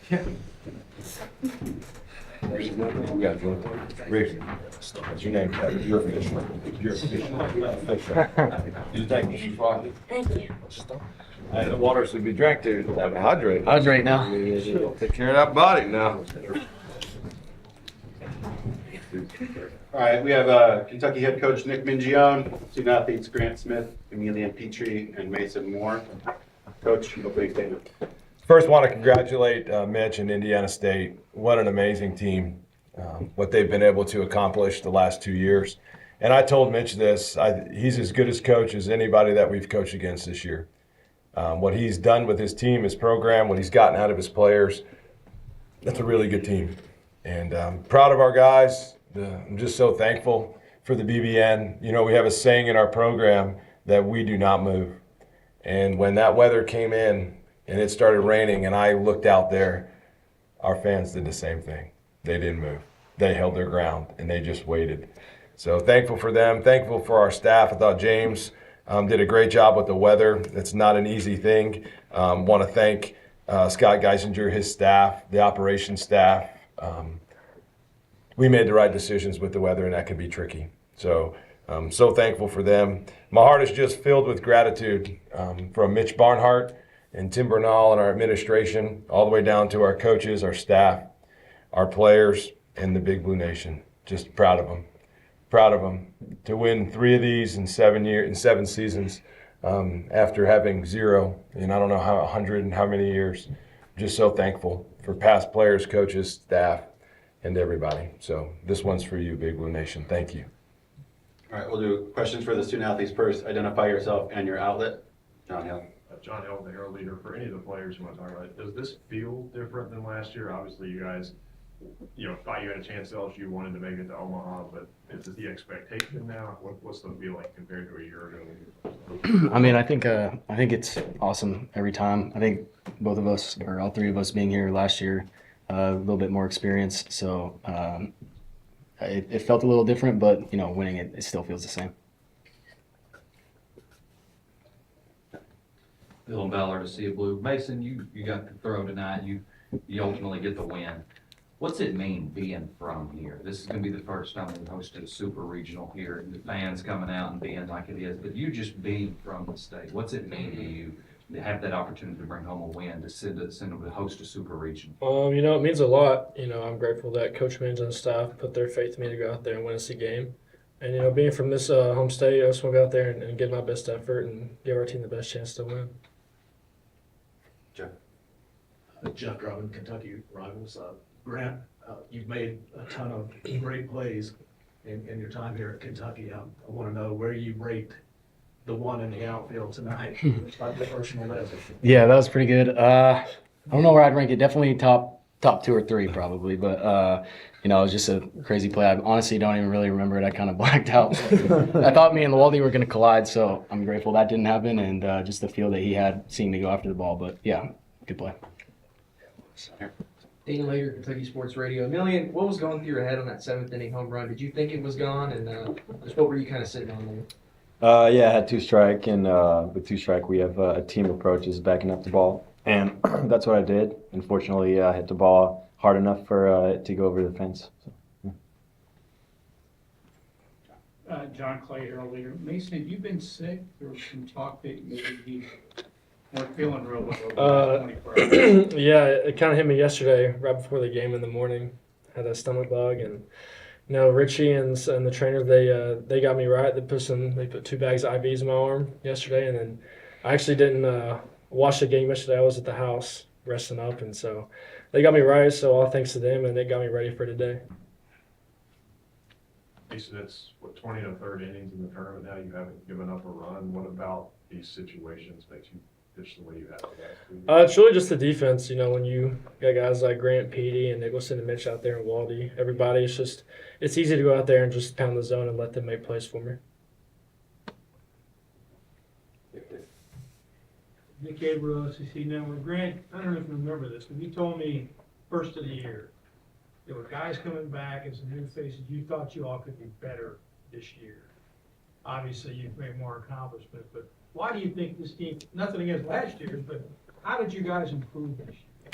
We got you. Rick, what's your name? You're official. You're official. You take this spot. Thank you. And the water should be drank to hydrate. Hydrate now. Take care of that body now. All right, we have Kentucky head coach Nick Mingione, student athletes Grant Smith, Emilian Petrie, and Mason Moore. Coach, opening statement. First, want to congratulate Mitch and Indiana State. What an amazing team. What they've been able to accomplish the last 2 years. And I told Mitch this, he's as good as coach as anybody that we've coached against this year. What he's done with his team, his program, what he's gotten out of his players, that's a really good team. And I'm proud of our guys. I'm just so thankful for the BBN. You know, we have a saying in our program that we do not move. And when that weather came in and it started raining and I looked out there, our fans did the same thing. They didn't move. They held their ground and they just waited. So thankful for them, thankful for our staff. I thought James did a great job with the weather. It's not an easy thing. Want to thank Scott Geisinger, his staff, the operations staff. We made the right decisions with the weather, and that can be tricky. So I'm so thankful for them. My heart is just filled with gratitude from Mitch Barnhart and Tim Bernal and our administration, all the way down to our coaches, our staff, our players, and the Big Blue Nation. Just proud of them. Proud of them. To win 3 of these in 7 seasons after having 0 in I don't know how 100 and how many years. Just so thankful for past players, coaches, staff, and everybody. So this one's for you, Big Blue Nation. Thank you. All right, we'll do questions for the student athletes first. Identify yourself and your outlet. John Hill. John Hill, the Herald Leader. For any of the players who want to talk about it, does this feel different than last year? Obviously, you guys, thought you had a chance to LSU, wanted to make it to Omaha, but is it the expectation now? What's the feeling compared to a year ago? I mean, I think it's awesome every time. I think both of us, or all 3 of us, being here last year, a little bit more experience. So it felt a little different, but winning it still feels the same. Dylan Ballard to see a blue. Mason, you got the throw tonight. You ultimately get the win. What's it mean being from here? This is going to be the first time we've hosted a super regional here, and the fans coming out and being like it is. But you just being from the state, what's it mean to you to have that opportunity to bring home a win, to send them to host a super regional? It means a lot. I'm grateful that Coach Mins and staff put their faith in me to go out there and win us a game. And, being from this home state, I just want to go out there and give my best effort and give our team the best chance to win. Jeff. Jeff Drummond, Kentucky Rivals. Grant, you've made a ton of great plays in your time here at Kentucky. I want to know where you rate the one in the outfield tonight. Like the personal level. Yeah, that was pretty good. I don't know where I'd rank it. Definitely top 2 or 3 probably. But it was just a crazy play. I honestly don't even really remember it. I kind of blacked out. I thought me and Lewaldi were going to collide, so I'm grateful that didn't happen, and just the feel that he had seeing me go after the ball. But yeah, good play. Daniel Later, Kentucky Sports Radio. Emilian, what was going through your head on that 7th inning home run? Did you think it was gone? And just what were you kind of sitting on there? Yeah, I had 2 strike, and with 2 strike, we have a team approach is backing up the ball, and that's what I did. Unfortunately, I hit the ball hard enough for it to go over the fence. So, yeah. John Clay, Herald Leader. Mason, have you been sick? There was some talk that maybe you weren't feeling real well. 24 hours. Yeah, it kind of hit me yesterday, right before the game in the morning. Had a stomach bug, and Richie and the trainer, they got me right. They put 2 bags of IVs in my arm yesterday, and then I actually didn't watch the game yesterday. I was at the house resting up, and so they got me right. So all thanks to them, and they got me ready for today. Mason, it's 20 and a third innings in the tournament now. You haven't given up a run. What about these situations makes you pitch the way you have the last 2 years? It's really just the defense. When you got guys like Grant, Petey, and Nicholson and Mitch out there, and Waldy, everybody, it's easy to go out there and just pound the zone and let them make plays for me. Nick Abel, SEC Network. Grant, I don't know if you remember this, but you told me first of the year there were guys coming back and some new faces. You thought you all could be better this year. Obviously, you've made more accomplishments, but why do you think this team, nothing against last year's, but how did you guys improve this year?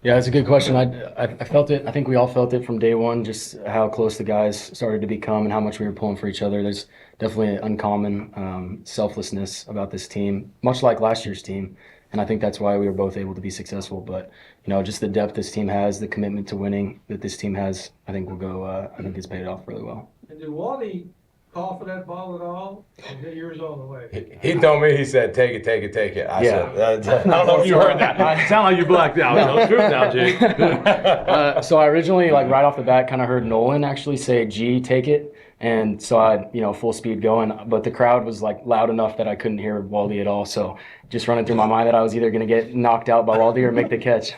Yeah, it's a good question. I felt it. I think we all felt it from day one, just how close the guys started to become and how much we were pulling for each other. There's definitely an uncommon selflessness about this team, much like last year's team. And I think that's why we were both able to be successful. But, just the depth this team has, the commitment to winning that this team has, I think I think it's paid off really well. And did Wally call for that ball at all? Or did yours all the way? He told me, he said, take it, take it, take it. I Yeah. said, I don't know if you heard that. Sound like you blacked out. Tell the truth now, Jake. So I originally, right off the bat, kind of heard Nolan actually say, G, take it. And so I had, full speed going. But the crowd was, loud enough that I couldn't hear Waldy at all. So just running through my mind that I was either going to get knocked out by Waldy or make the catch.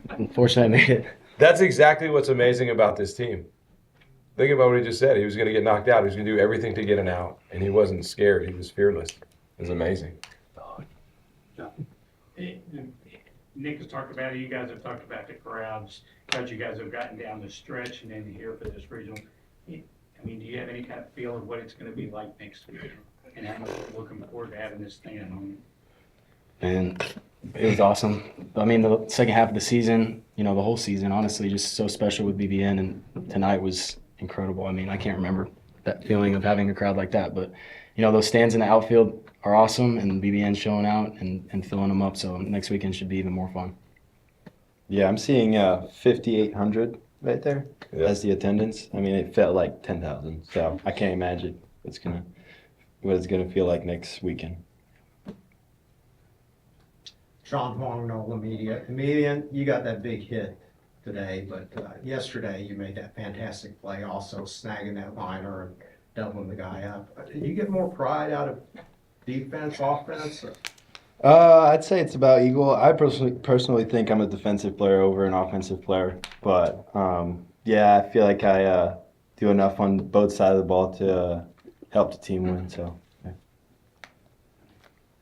Unfortunately, I made it. That's exactly what's amazing about this team. Think about what he just said. He was going to get knocked out. He was going to do everything to get an out. And he wasn't scared. He was fearless. It was amazing. Nick has talked about it, you guys have talked about the crowds, as you guys have gotten down the stretch and then here for this regional. I mean, do you have any kind of feel of what it's going to be like next week? And how much you're looking forward to having this thing at home? And it was awesome. I mean, the second half of the season, the whole season, honestly, just so special with BBN. And tonight was incredible. I mean, I can't remember that feeling of having a crowd like that. But, those stands in the outfield are awesome, and BBN showing out and filling them up. So next weekend should be even more fun. Yeah, I'm seeing 5,800 right there as the attendance. I mean, it felt like 10,000. So I can't imagine what it's gonna feel like next weekend. Sean Huang, Nola Media. Comedian, you got that big hit today, but yesterday you made that fantastic play, also snagging that liner and doubling the guy up. Did you get more pride out of defense, offense? I'd say it's about equal. I personally think I'm a defensive player over an offensive player, but yeah, I feel like I do enough on both sides of the ball to help the team win. So.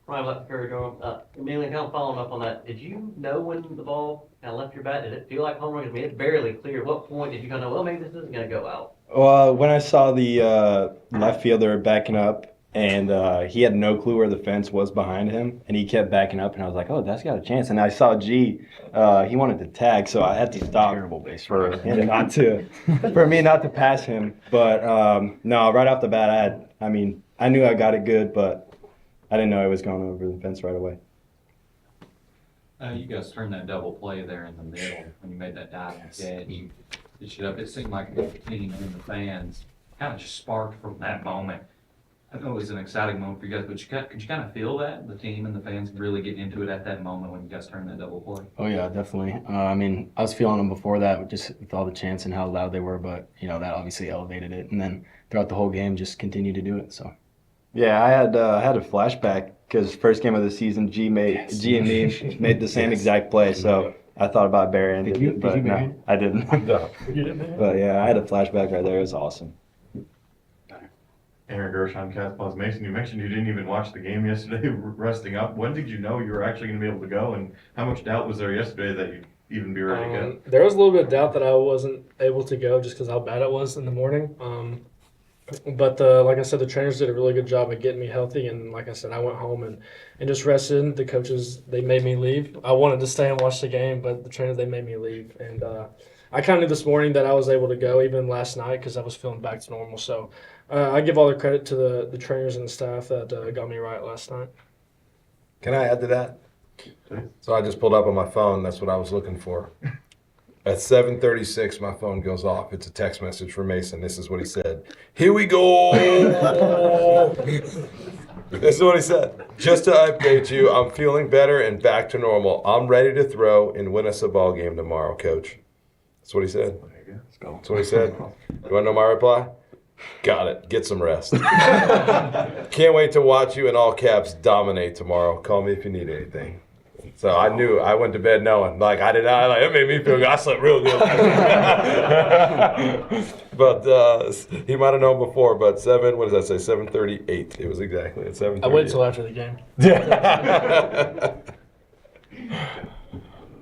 Ryan left Durham. Amelia, kind of following up on that, did you know when the ball kind of left your bat? Did it feel like home run? I mean, it's barely clear. At what point did you kind of know, well, maybe this isn't going to go out? Well, when I saw the left fielder backing up, and he had no clue where the fence was behind him, and he kept backing up, and I was like, oh, that's got a chance. And I saw G, he wanted to tag, so I had to stop for him for me not to pass him. But no, right off the bat, I knew I got it good, but I didn't know I was going over the fence right away. You guys turned that double play there in the middle when you made that diving catch. You pitched it up. It seemed like the team and the fans kind of just sparked from that moment. I know it was an exciting moment for you guys, but could you kind of feel that, the team and the fans really getting into it at that moment when you guys turned that double play? Oh, yeah, definitely. I was feeling them before that, just with all the chants and how loud they were, but, that obviously elevated it. And then throughout the whole game, just continued to do it, so. Yeah, I had a flashback because first game of the season, G and me made the same exact play, so I thought about burying it, but no, I didn't. But yeah, I had a flashback right there. It was awesome. Aaron Gershon, Cats Plus Mason, you mentioned you didn't even watch the game yesterday, resting up. When did you know you were actually going to be able to go, and how much doubt was there yesterday that you'd even be ready to go? There was a little bit of doubt that I wasn't able to go just because how bad it was in the morning. But like I said, the trainers did a really good job of getting me healthy. And like I said, I went home and just rested. The coaches, they made me leave. I wanted to stay and watch the game, but the trainers, they made me leave. And I kind of knew this morning that I was able to go even last night because I was feeling back to normal. So I give all the credit to the trainers and the staff that got me right last night. Can I add to that? So I just pulled up on my phone. That's what I was looking for. At 7:36, my phone goes off. It's a text message from Mason. This is what he said. Here we go. This is what he said. Just to update you, I'm feeling better and back to normal. I'm ready to throw and win us a ball game tomorrow, Coach. That's what he said. Let's go. That's what he said. You want to know my reply? Got it. Get some rest. Can't wait to watch you in all caps dominate tomorrow. Call me if you need anything. So I knew, I went to bed knowing, it made me feel good. I slept real good. But he might have known before, but 7:38. It was exactly at 7:38. I waited until after the game.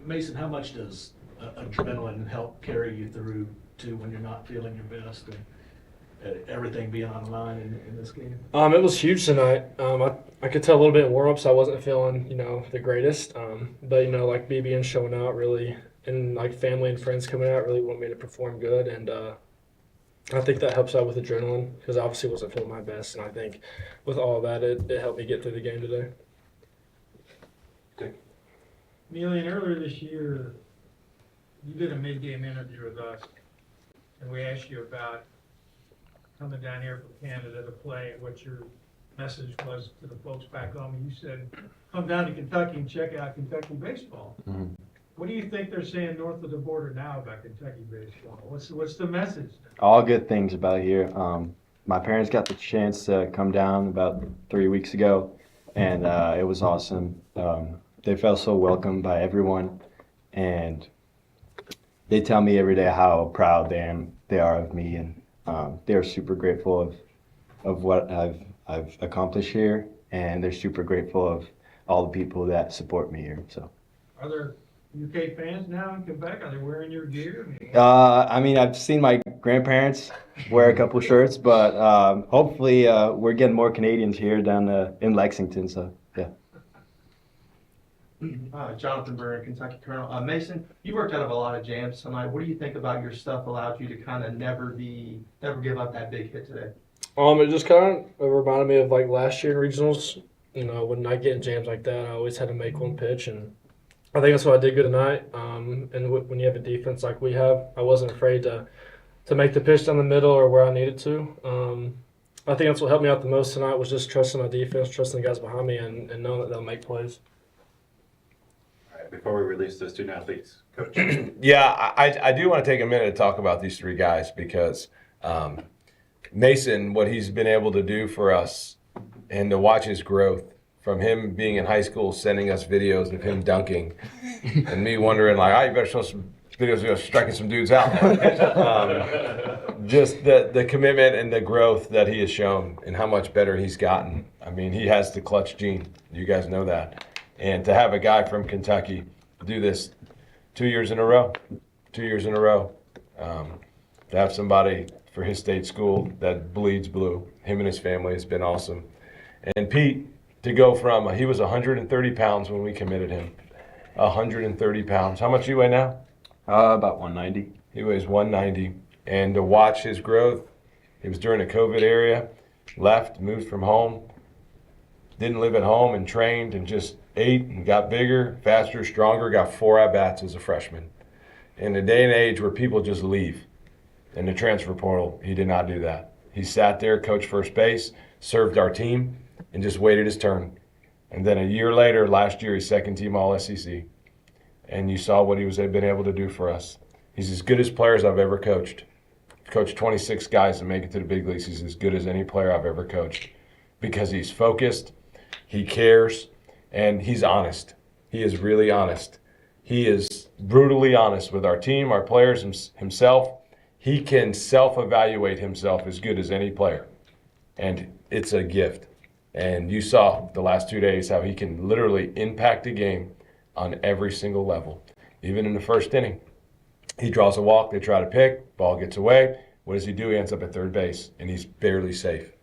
Mason, how much does adrenaline help carry you through to when you're not feeling your best? everything being on the line in this game? It was huge tonight. I could tell a little bit in warm-ups I wasn't feeling, the greatest. But, like BB and showing out really, and like family and friends coming out really want me to perform good. And I think that helps out with adrenaline because I obviously wasn't feeling my best. And I think with all that, it helped me get through the game today. Emilian, earlier this year, you did a mid-game interview with us, and we asked you about coming down here from Canada to play and what your message was to the folks back home. And you said, come down to Kentucky and check out Kentucky baseball. Mhm. What do you think they're saying north of the border now about Kentucky baseball? What's the message? All good things about here. My parents got the chance to come down about 3 weeks ago, and it was awesome. They felt so welcomed by everyone, and they tell me every day how proud they are of me, and they're super grateful of what I've accomplished here, and they're super grateful of all the people that support me here. So, Are there UK fans now in Quebec? Are they wearing your gear? I mean, I've seen my grandparents wear a couple shirts, but hopefully we're getting more Canadians here down in Lexington. So, yeah. Jonathan Burr, Kentucky Colonel. Mason, you worked out of a lot of jams tonight. What do you think about your stuff allowed you to kind of never give up that big hit today? It just kind of reminded me of like last year in regionals. When I get in jams like that, I always had to make one pitch, and I think that's what I did good tonight. And when you have a defense like we have, I wasn't afraid to make the pitch down the middle or where I needed to. I think that's what helped me out the most tonight was just trusting my defense, trusting the guys behind me, and knowing that they'll make plays. All right, before we release the student athletes, Coach. Yeah, I do want to take a minute to talk about these three guys because Mason, what he's been able to do for us and to watch his growth from him being in high school, sending us videos of him dunking and me wondering like, you better show some videos of striking some dudes out. Just the commitment and the growth that he has shown and how much better he's gotten. I mean, he has the clutch gene. You guys know that. And to have a guy from Kentucky do this 2 years in a row, to have somebody for his state school that bleeds blue, him and his family has been awesome. And Pete, to go from, he was 130 pounds when we committed him, 130 pounds. How much do you weigh now? About 190. He weighs 190. And to watch his growth, it was during the COVID era, left, moved from home, didn't live at home and trained and just ate and got bigger, faster, stronger, got 4 at-bats as a freshman. In a day and age where people just leave in the transfer portal, he did not do that. He sat there, coached first base, served our team, and just waited his turn. And then a year later, last year, he's second team All-SEC. And you saw what he was been able to do for us. He's as good as players I've ever coached. Coached 26 guys to make it to the big leagues. He's as good as any player I've ever coached because he's focused, he cares, and he's honest. He is really honest. He is brutally honest with our team, our players, himself. He can self-evaluate himself as good as any player, and it's a gift. And you saw the last 2 days how he can literally impact a game on every single level. Even in the first inning, he draws a walk, they try to pick, ball gets away. What does he do? He ends up at third base, and he's barely safe.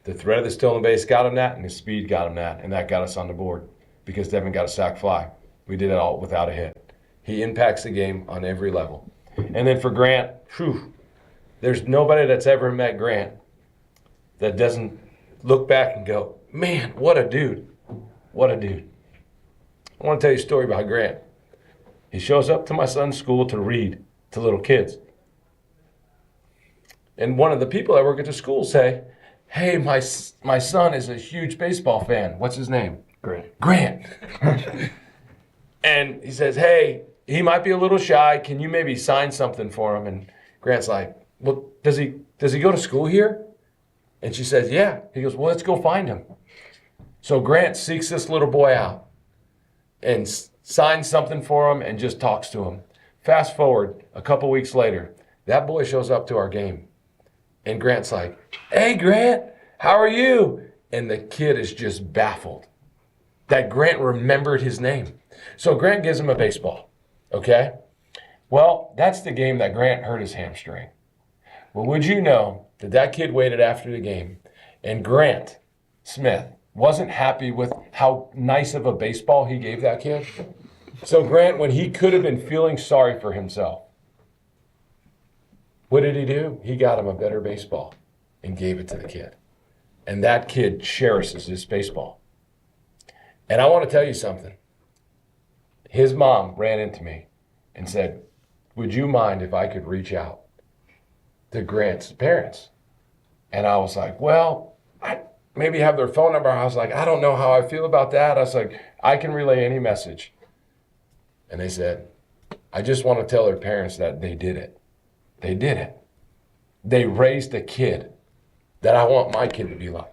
The threat of the stolen base got him that, and his speed got him that, and that got us on the board because Devin got a sac fly. We did it all without a hit. He impacts the game on every level. And then for Grant, there's nobody that's ever met Grant that doesn't look back and go, man, what a dude. What a dude. I want to tell you a story about Grant. He shows up to my son's school to read to little kids. And one of the people that work at the school say, hey, my son is a huge baseball fan. What's his name? Grant. And he says, hey, he might be a little shy. Can you maybe sign something for him? And Grant's like, well, does he go to school here? And she says, yeah. He goes, well, let's go find him. So Grant seeks this little boy out and signs something for him and just talks to him. Fast forward a couple weeks later, that boy shows up to our game. And Grant's like, hey, Grant, how are you? And the kid is just baffled that Grant remembered his name. So Grant gives him a baseball, okay? Well, that's the game that Grant hurt his hamstring. Well, would you know that kid waited after the game, and Grant Smith wasn't happy with how nice of a baseball he gave that kid. So Grant, when he could have been feeling sorry for himself, what did he do? He got him a better baseball and gave it to the kid. And that kid cherishes his baseball. And I want to tell you something. His mom ran into me and said, would you mind if I could reach out to Grant's parents? And I was like, well, I maybe have their phone number. I was like, I don't know how I feel about that. I was like, I can relay any message. And they said, I just want to tell their parents that they did it. They did it. They raised a kid that I want my kid to be like.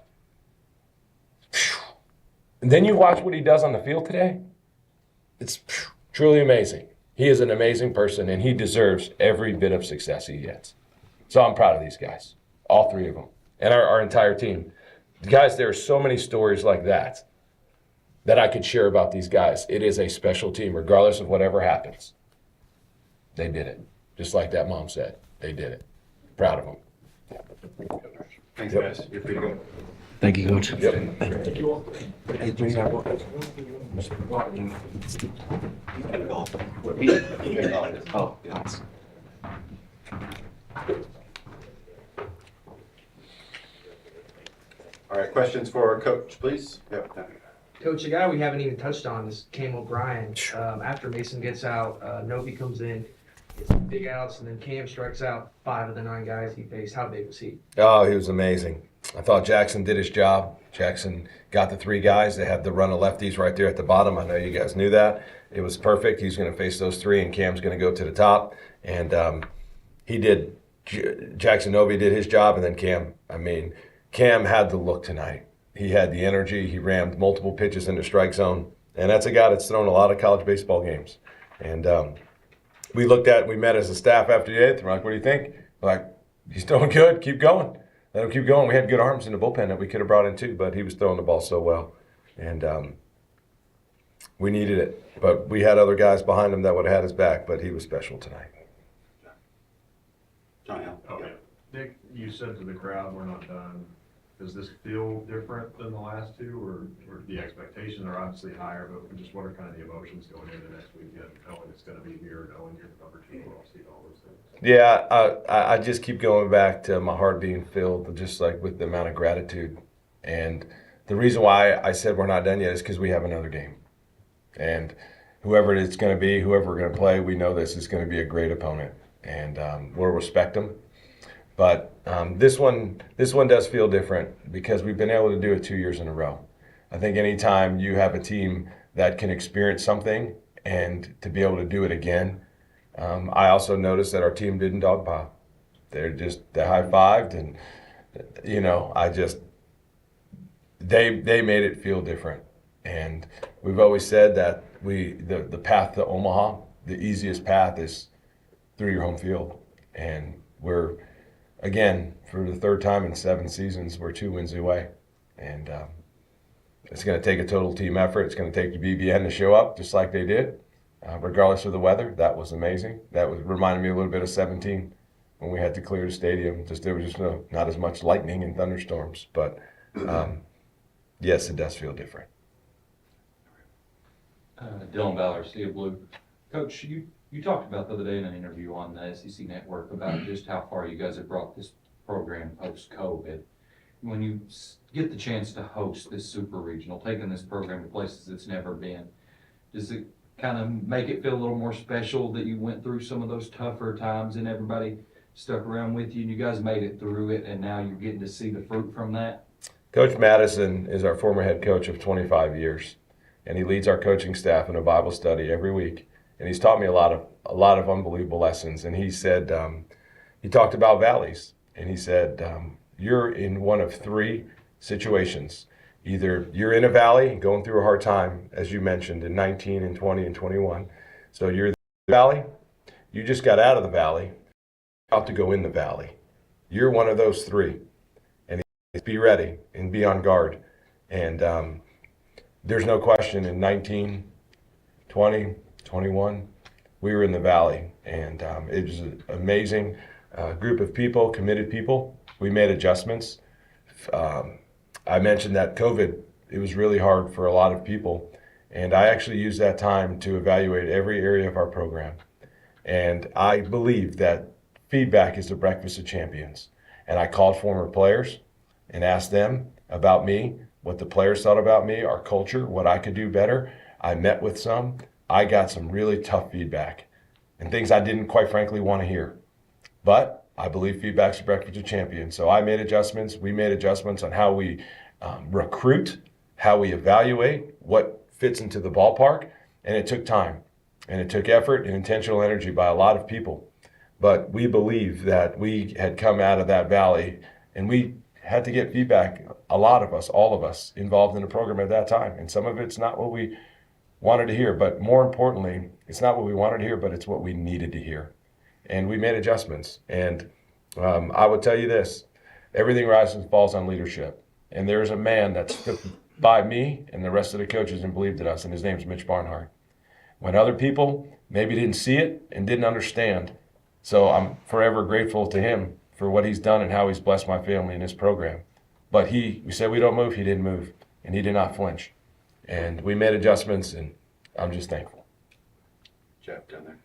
And then you watch what he does on the field today. It's truly amazing. He is an amazing person, and he deserves every bit of success he gets. So I'm proud of these guys, all three of them, and our entire team. Guys, there are so many stories like that I could share about these guys. It is a special team, regardless of whatever happens. They did it, just like that mom said. They did it. Proud of them. Thanks, guys. You're free to go. Thank you, Coach. All right, questions for Coach, please? Yep. Coach, a guy we haven't even touched on is Cam O'Brien. After Mason gets out, Novi comes in, gets some big outs, and then Cam strikes out 5 of the 9 guys he faced. How big was he? Oh, he was amazing. I thought Jackson did his job. Jackson got the 3 guys. They had the run of lefties right there at the bottom. I know you guys knew that. It was perfect. He's going to face those 3, and Cam's going to go to the top. And he did. Jackson Novi did his job, and then Cam. I mean, Cam had the look tonight. He had the energy. He rammed multiple pitches into strike zone. And that's a guy that's thrown a lot of college baseball games. And we met as a staff after the 8th. We're like, what do you think? We're like, he's throwing good. Keep going. Let him keep going. We had good arms in the bullpen that we could have brought in too, but he was throwing the ball so well. And we needed it. But we had other guys behind him that would have had his back, but he was special tonight. Johnny Hill. Oh, yeah. Nick, you said to the crowd, we're not done. Does this feel different than the last 2, or the expectations are obviously higher, but just what are kind of the emotions going into next weekend, knowing it's going to be here, knowing you're the number 2 overall seed, all those things? Yeah, I just keep going back to my heart being filled, just like with the amount of gratitude. And the reason why I said we're not done yet is because we have another game. And whoever it's going to be, whoever we're going to play, we know this is going to be a great opponent. And we'll respect them. But this one does feel different because we've been able to do it 2 years in a row. I think anytime you have a team that can experience something and to be able to do it again, I also noticed that our team didn't dogpile. They high-fived, and they made it feel different. And we've always said that the path to Omaha, the easiest path is through your home field, and we're. Again, for the 3rd time in 7 seasons, we're 2 wins away. And it's going to take a total team effort. It's going to take the BBN to show up just like they did, regardless of the weather. That was amazing. That reminded me a little bit of 17 when we had to clear the stadium. There was just not as much lightning and thunderstorms. But, yes, it does feel different. Dylan Ballard, Sea of Blue. Coach, you talked about the other day in an interview on the SEC Network about just how far you guys have brought this program post-COVID. When you get the chance to host this super regional, taking this program to places it's never been, does it kind of make it feel a little more special that you went through some of those tougher times and everybody stuck around with you and you guys made it through it and now you're getting to see the fruit from that? Coach Madison is our former head coach of 25 years, and he leads our coaching staff in a Bible study every week. And he's taught me a lot of unbelievable lessons. And he said, he talked about valleys. And he said, you're in one of 3 situations. Either you're in a valley going through a hard time, as you mentioned, in 19 and 20 and 21. So you're in the valley. You just got out of the valley, about to go in the valley. You're one of those 3. And be ready and be on guard. And there's no question in 19, 20, 21, we were in the valley, and it was an amazing group of people, committed people, We made adjustments. I mentioned that COVID, it was really hard for a lot of people. And I actually used that time to evaluate every area of our program. And I believe that feedback is the breakfast of champions. And I called former players and asked them about me, what the players thought about me, our culture, what I could do better. I met with some. I got some really tough feedback and things I didn't quite frankly want to hear. But I believe feedback's the breakfast of champions. So I made adjustments. We made adjustments on how we recruit, how we evaluate, what fits into the ballpark. And it took time. And it took effort and intentional energy by a lot of people. But we believe that we had come out of that valley and we had to get feedback, a lot of us, all of us involved in the program at that time. And some of it's not what we wanted to hear, but more importantly, it's not what we wanted to hear, but it's what we needed to hear. And we made adjustments. And I would tell you this, everything rises and falls on leadership. And there's a man that stood by me and the rest of the coaches and believed in us, and his name's Mitch Barnhart. When other people maybe didn't see it and didn't understand. So I'm forever grateful to him for what he's done and how he's blessed my family in this program. But we said we don't move, he didn't move, and he did not flinch. And we made adjustments, and I'm just thankful. Jeff down there.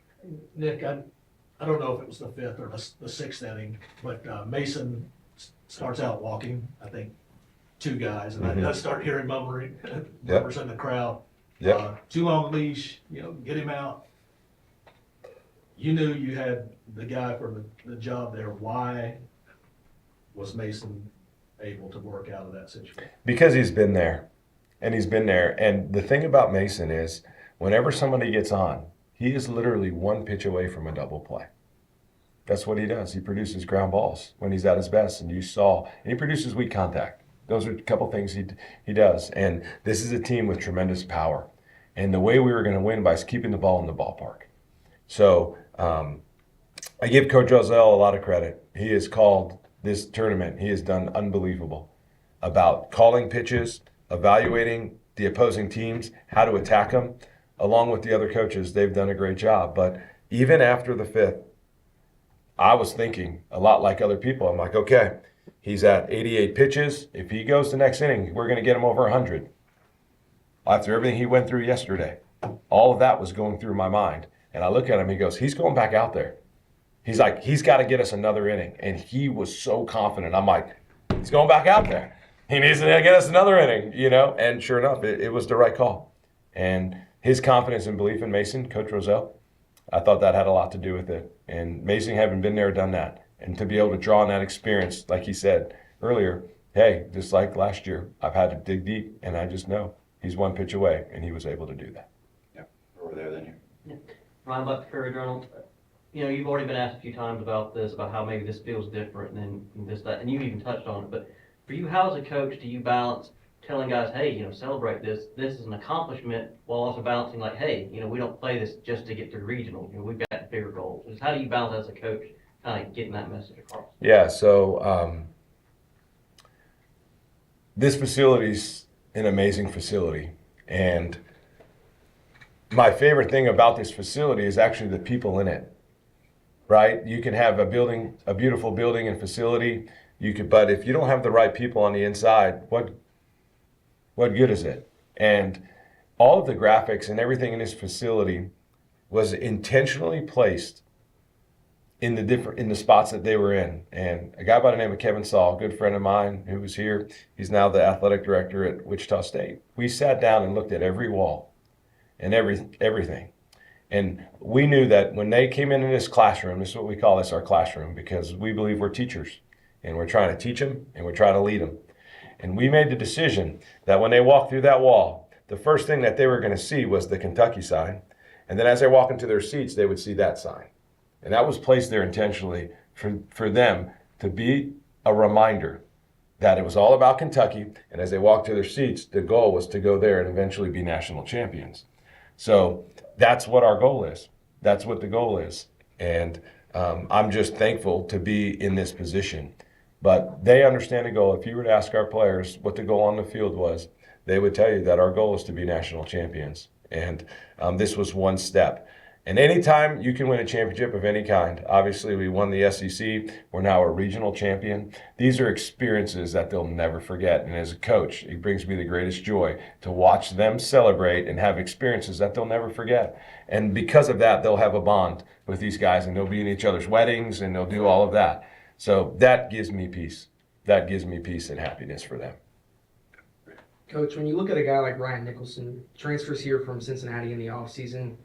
Nick, I don't know if it was the fifth or the sixth inning, but Mason starts out walking, I think, two guys, and I start hearing murmuring, murmurs in the crowd. Too long leash, get him out. You knew you had the guy for the job there. Why was Mason able to work out of that situation? Because he's been there, and he's been there. And the thing about Mason is, whenever somebody gets on, he is literally one pitch away from a double play. That's what he does. He produces ground balls when he's at his best, and he produces weak contact. Those are a couple things he does. And this is a team with tremendous power. And the way we were going to win by is keeping the ball in the ballpark. So I give Coach Rozelle a lot of credit. He has called this tournament. He has done unbelievable about calling pitches, evaluating the opposing teams, how to attack them. Along with the other coaches, they've done a great job. But even after the fifth, I was thinking a lot like other people. I'm like, okay, he's at 88 pitches. If he goes the next inning, we're going to get him over 100. After everything he went through yesterday, all of that was going through my mind. And I look at him, he goes, he's going back out there. He's like, he's got to get us another inning. And he was so confident. I'm like, he's going back out there. He needs to get us another inning, And sure enough, it was the right call. And his confidence and belief in Mason, Coach Rozelle, I thought that had a lot to do with it. And Mason having been there, done that. And to be able to draw on that experience, like he said earlier, hey, just like last year, I've had to dig deep, and I just know he's one pitch away, and he was able to do that. Yeah, over there then you. Ryan Buck, Courier Journal. You've already been asked a few times about this, about how maybe this feels different than this, that, and you even touched on it. But for you, how as a coach do you balance telling guys, hey, celebrate this. This is an accomplishment, while also balancing like, hey, we don't play this just to get through regional. We've got bigger goals. Just how do you balance as a coach, kind of getting that message across? Yeah. So this facility's an amazing facility, and my favorite thing about this facility is actually the people in it. Right? You can have a beautiful building and facility. But if you don't have the right people on the inside, what good is it? And all of the graphics and everything in this facility was intentionally placed in the spots that they were in. And a guy by the name of Kevin Saul, a good friend of mine who was here, he's now the athletic director at Wichita State. We sat down and looked at every wall and everything. And we knew that when they came into this classroom, this is what we call this our classroom, because we believe we're teachers and we're trying to teach them and we're trying to lead them. And we made the decision that when they walked through that wall, the first thing that they were going to see was the Kentucky sign. And then as they walk into their seats, they would see that sign. And that was placed there intentionally for them to be a reminder that it was all about Kentucky. And as they walked to their seats, the goal was to go there and eventually be national champions. So that's what our goal is. That's what the goal is. And I'm just thankful to be in this position. But they understand the goal. If you were to ask our players what the goal on the field was, they would tell you that our goal is to be national champions. And this was one step. And anytime you can win a championship of any kind, obviously we won the SEC, we're now a regional champion. These are experiences that they'll never forget. And as a coach, it brings me the greatest joy to watch them celebrate and have experiences that they'll never forget. And because of that, they'll have a bond with these guys, and they'll be in each other's weddings, and they'll do all of that. So that gives me peace. That gives me peace and happiness for them. Coach, when you look at a guy like Ryan Nicholson, transfers here from Cincinnati in the offseason,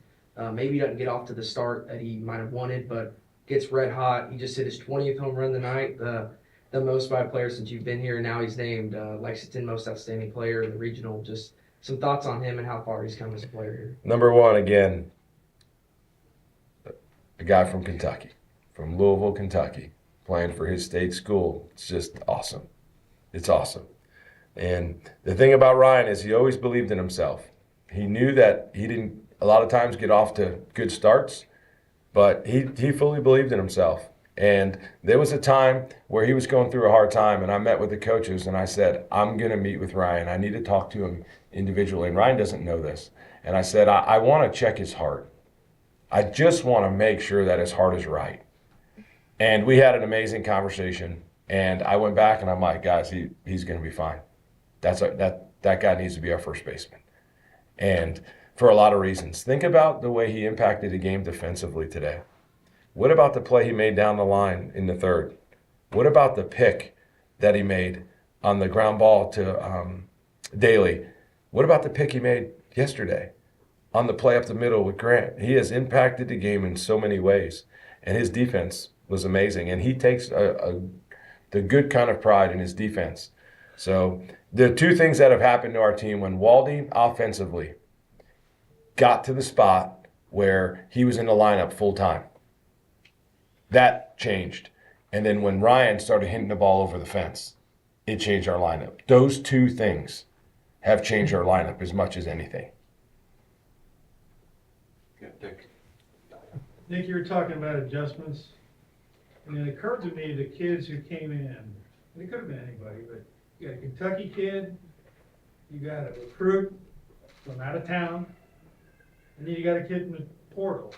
maybe doesn't get off to the start that he might have wanted, but gets red hot. He just hit his 20th home run tonight, the most by a player since you've been here, and now he's named Lexington Most Outstanding Player in the regional. Just some thoughts on him and how far he's come as a player here. Number one, again, a guy from Kentucky, from Louisville, Kentucky, playing for his state school. It's just awesome. It's awesome. And the thing about Ryan is he always believed in himself. He knew that he didn't a lot of times get off to good starts, but he fully believed in himself. And there was a time where he was going through a hard time, and I met with the coaches, and I said, I'm going to meet with Ryan. I need to talk to him individually. And Ryan doesn't know this. And I said, I want to check his heart. I just want to make sure that his heart is right. And we had an amazing conversation. And I went back, and I'm like, guys, he's going to be fine. That guy needs to be our first baseman. And for a lot of reasons. Think about the way he impacted the game defensively today. What about the play he made down the line in the third? What about the pick that he made on the ground ball to Daly? What about the pick he made yesterday on the play up the middle with Grant? He has impacted the game in so many ways, and his defense was amazing. And he takes the good kind of pride in his defense. So the two things that have happened to our team when Waldy offensively got to the spot where he was in the lineup full time. That changed. And then when Ryan started hitting the ball over the fence, it changed our lineup. Those two things have changed our lineup as much as anything. Yeah, Dick. Nick, you were talking about adjustments, and it occurred to me the kids who came in, and it could have been anybody, but you got a Kentucky kid, you got a recruit from out of town, and then you got a kid in the portal.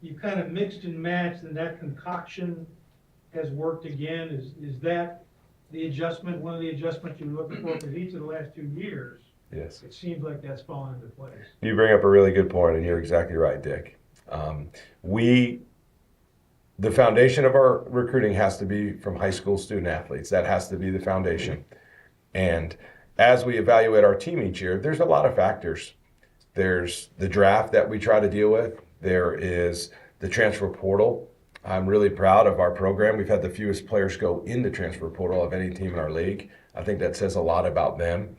You kind of mixed and matched, and that concoction has worked again. Is that the adjustment, one of the adjustments you were looking for? Because each of the last 2 years, Yes. it seems like that's fallen into place. You bring up a really good point, and you're exactly right, Dick. The foundation of our recruiting has to be from high school student athletes. That has to be the foundation. And as we evaluate our team each year, there's a lot of factors. There's the draft that we try to deal with. There is the transfer portal. I'm really proud of our program. We've had the fewest players go in the transfer portal of any team in our league. I think that says a lot about them.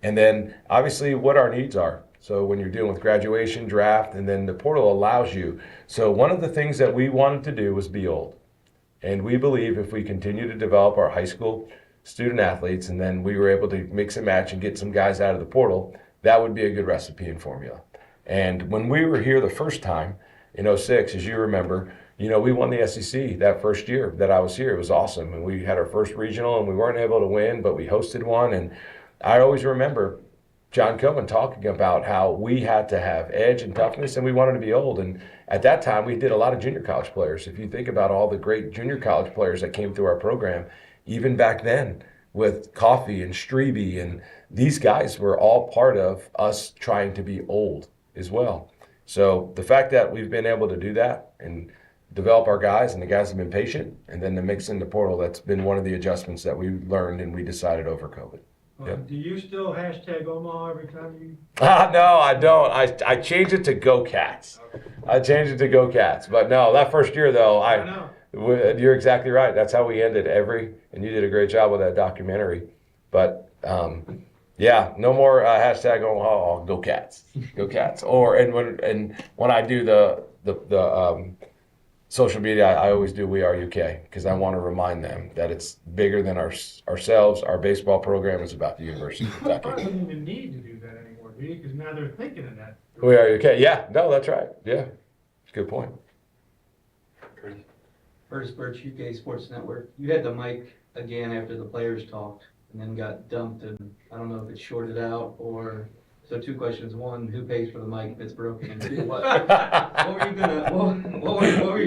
And then obviously what our needs are. So when you're dealing with graduation, draft, and then the portal allows you. So one of the things that we wanted to do was be old. And we believe if we continue to develop our high school student athletes, and then we were able to mix and match and get some guys out of the portal, that would be a good recipe and formula. And when we were here the first time in 06, as you remember, we won the SEC that first year that I was here. It was awesome. And we had our first regional, and we weren't able to win, but we hosted one. And I always remember John Cohen talking about how we had to have edge and toughness, and we wanted to be old. And at that time, we did a lot of junior college players. If you think about all the great junior college players that came through our program, even back then with Coffey and Strebe, and these guys were all part of us trying to be old as well. So the fact that we've been able to do that and develop our guys, and the guys have been patient, and then the mix in the portal, that's been one of the adjustments that we learned and we decided over COVID. Yep. Do you still hashtag Omaha every time you? No, I don't. I changed it to Go Cats. I changed it to Go Cats. But no, that first year though, I know. You're exactly right. That's how we ended and you did a great job with that documentary. But yeah, no more hashtag Omaha. Go Cats. Go Cats. And when I do the social media, I always do We Are UK, because I want to remind them that it's bigger than ourselves. Our baseball program is about the University of I Kentucky. don't even need to do that anymore, do you? Because now they're thinking of that. We Are UK. Yeah, no, that's right. Yeah, good point. Curtis Birch, UK Sports Network. You had the mic again after the players talked, and then got dumped, and I don't know if it shorted out or So 2 questions. 1, who pays for the mic if it's broken? And 2, what were you gonna,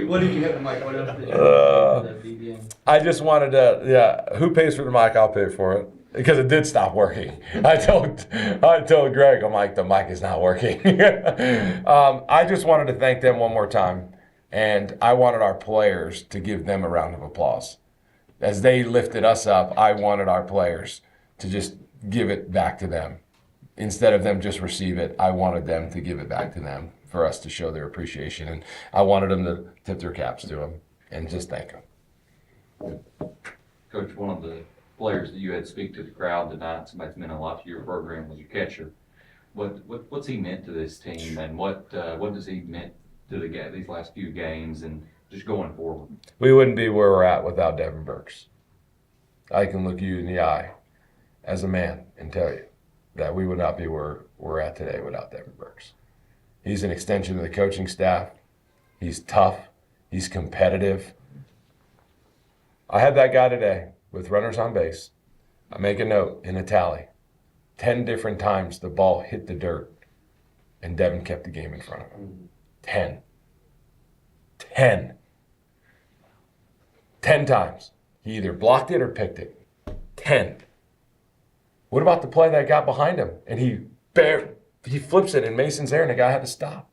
what did you have the mic? What else did you have for the BBM? I just wanted to, who pays for the mic? I'll pay for it. Because it did stop working. I told Greg, I'm like, the mic is not working. I just wanted to thank them one more time. And I wanted our players to give them a round of applause. As they lifted us up, I wanted our players to just give it back to them. Instead of them just receive it, I wanted them to give it back to them for us to show their appreciation. And I wanted them to tip their caps to them and just thank them. Coach, one of the players that you had speak to the crowd tonight, somebody that's meant a lot to your program, was your catcher. What's he meant to this team, and what does he meant to these last few games and just going forward? We wouldn't be where we're at without Devin Burks. I can look you in the eye as a man and tell you that we would not be where we're at today without Devin Burks. He's an extension of the coaching staff. He's tough. He's competitive. I had that guy today with runners on base. I make a note in a tally. 10 different times the ball hit the dirt, and Devin kept the game in front of him. 10. 10 times. He either blocked it or picked it. 10. What about the play that got behind him? And he flips it in Mason's air, and the guy had to stop.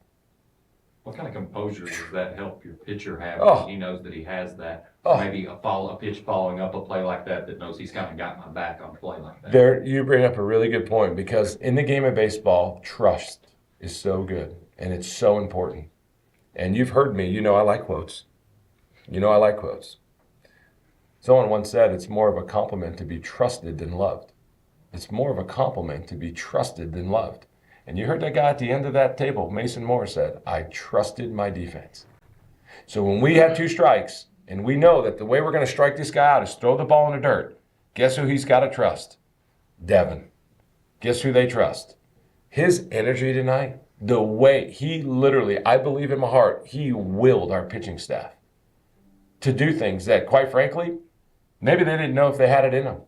What kind of composure does that help your pitcher have? Oh. He knows that he has that. Oh. Maybe a pitch following up a play like that knows he's kind of got my back on a play like that. There, you bring up a really good point, because in the game of baseball, trust is so good, and it's so important. And you've heard me, I like quotes. I like quotes. Someone once said it's more of a compliment to be trusted than loved. It's more of a compliment to be trusted than loved. And you heard that guy at the end of that table, Mason Moore, said, I trusted my defense. So when we have 2 strikes, and we know that the way we're going to strike this guy out is throw the ball in the dirt, guess who he's got to trust? Devin. Guess who they trust? His energy tonight, the way he literally, I believe in my heart, he willed our pitching staff to do things that, quite frankly, maybe they didn't know if they had it in them.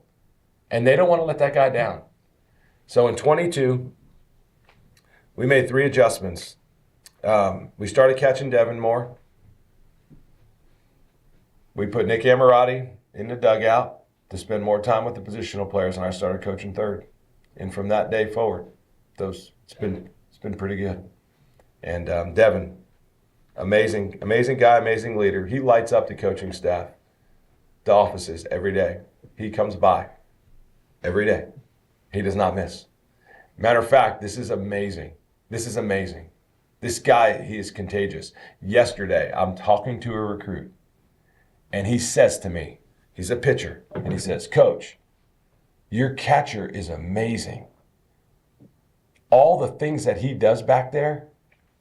And they don't want to let that guy down. So in 22, we made 3 adjustments. We started catching Devin more. We put Nick Amorati in the dugout to spend more time with the positional players, and I started coaching third. And from that day forward, it's been pretty good. And Devin, amazing guy, amazing leader. He lights up the coaching staff, the offices every day. He comes by every day. He does not miss. Matter of fact, this is amazing. This guy, he is contagious. Yesterday, I'm talking to a recruit, and he says to me, he's a pitcher, and he says, Coach, your catcher is amazing. All the things that he does back there,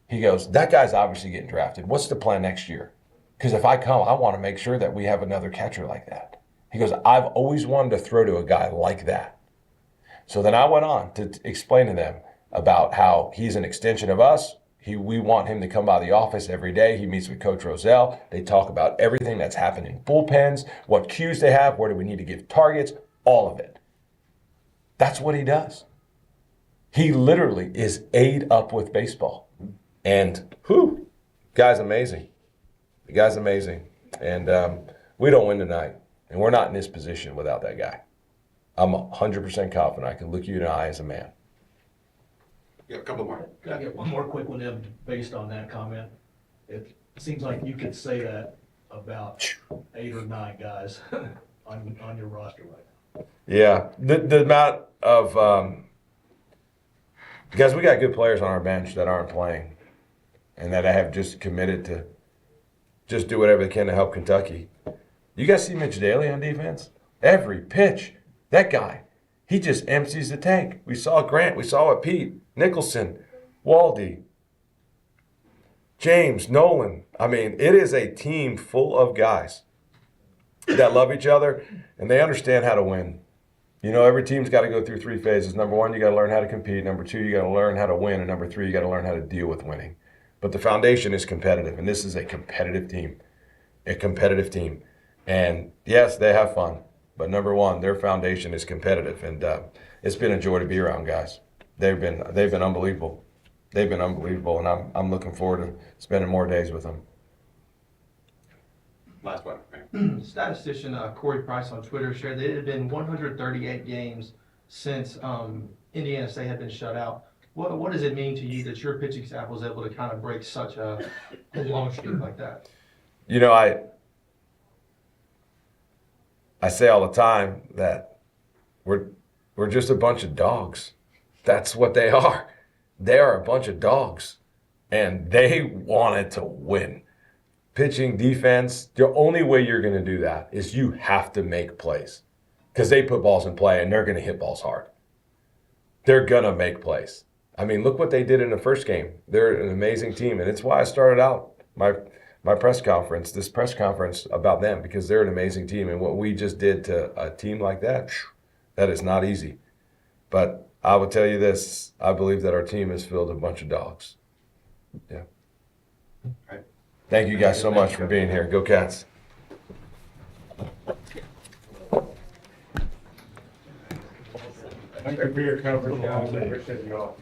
he goes, that guy's obviously getting drafted. What's the plan next year? Because if I come, I want to make sure that we have another catcher like that. He goes, I've always wanted to throw to a guy like that. So then I went on to explain to them about how he's an extension of us. We want him to come by the office every day. He meets with Coach Roselle. They talk about everything that's happened in bullpens, what cues they have, where do we need to give targets, all of it. That's what he does. He literally is ate up with baseball. And, guy's amazing. The guy's amazing. And we don't win tonight. And we're not in this position without that guy. I'm 100% confident I can look you in the eye as a man. Yeah, a couple more. Can I get one more quick one in based on that comment? It seems like you could say that about 8 or 9 guys on your roster right now. Yeah, the amount of because we got good players on our bench that aren't playing, and that have just committed to just do whatever they can to help Kentucky. You guys see Mitch Daly on defense? Every pitch, that guy, he just empties the tank. We saw Grant, we saw it Pete, Nicholson, Waldy, James, Nolan. I mean, it is a team full of guys that love each other, and they understand how to win. Every team's got to go through 3 phases. Number 1, you got to learn how to compete. Number 2, you got to learn how to win. And number 3, you got to learn how to deal with winning. But the foundation is competitive, and this is a competitive team. And yes, they have fun. But number 1, their foundation is competitive. And it's been a joy to be around, guys. they've been unbelievable. They've been unbelievable, and I'm looking forward to spending more days with them. Last one. Statistician Corey Price on Twitter shared that it had been 138 games since Indiana State had been shut out. What does it mean to you that your pitching staff was able to kind of break such a long streak like that? You know, I say all the time that we're just a bunch of dogs. That's what they are. They are a bunch of dogs, and they wanted to win. Pitching, defense, the only way you're going to do that is you have to make plays because they put balls in play and they're going to hit balls hard. They're going to make plays. I mean, look what they did in the first game. They're an amazing team, and it's why I started out my press conference about them, because they're an amazing team, and what we just did to a team like that, that is not easy. But I will tell you this, I believe that our team is filled with a bunch of dogs. Yeah. Right. Thank you guys so much for being here. Go Cats. Thank you for your coverage, guys. I appreciate you all.